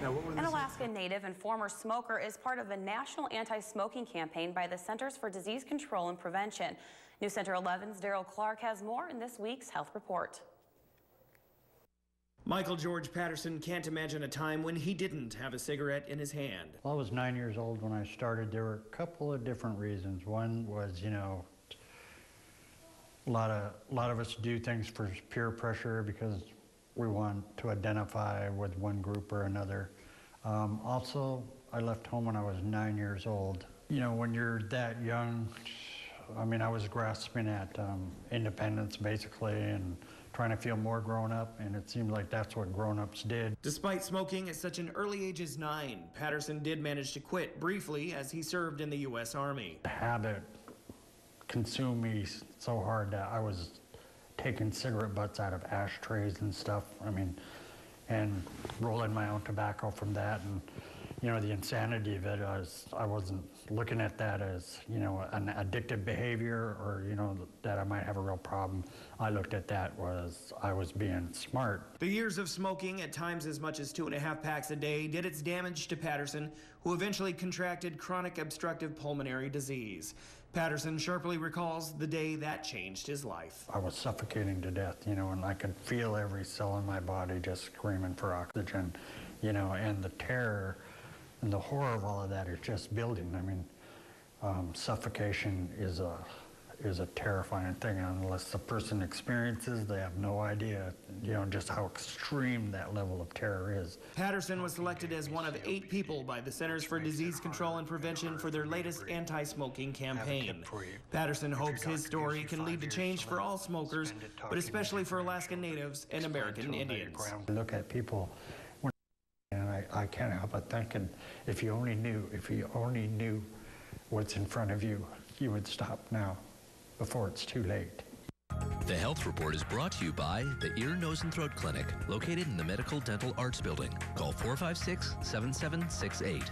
An Alaska native and former smoker is part of a national anti-smoking campaign by the Centers for Disease Control and Prevention. News Center 11's Daryl Clark has more in this week's Health Report. Michael George Patterson can't imagine a time when he didn't have a cigarette in his hand. Well, I was 9 years old when I started. There were a couple of different reasons. One was, a lot of us do things for peer pressure because we want to identify with one group or another. Also, I left home when I was 9 years old. When you're that young, I was grasping at independence basically and trying to feel more grown up, and it seemed like that's what grown-ups did. Despite smoking at such an early age as 9, Patterson did manage to quit briefly as he served in the U.S. Army. The habit consumed me so hard that I was taking cigarette butts out of ashtrays and stuff, and rolling my own tobacco from that. And, the insanity of it, I wasn't looking at that as, an addictive behavior or, that I might have a real problem. I looked at that was I was being smart. The years of smoking, at times as much as 2.5 packs a day, did its damage to Patterson, who eventually contracted chronic obstructive pulmonary disease. Patterson sharply recalls the day that changed his life. I was suffocating to death, and I could feel every cell in my body just screaming for oxygen, and the terror and the horror of all of that is just building. Suffocation is a terrifying thing. Unless the person experiences, they have no idea, just how extreme that level of terror is. Patterson was selected as one of 8 people by the Centers for Disease Control and Prevention for their latest anti-smoking campaign. Patterson hopes his story can lead to change for all smokers, but especially for Alaska Natives and American Indians. I look at people, and I can't help but thinking, if you only knew what's in front of you, you would stop now, before it's too late. The Health Report is brought to you by the Ear, Nose, and Throat Clinic, located in the Medical Dental Arts Building. Call 456-7768.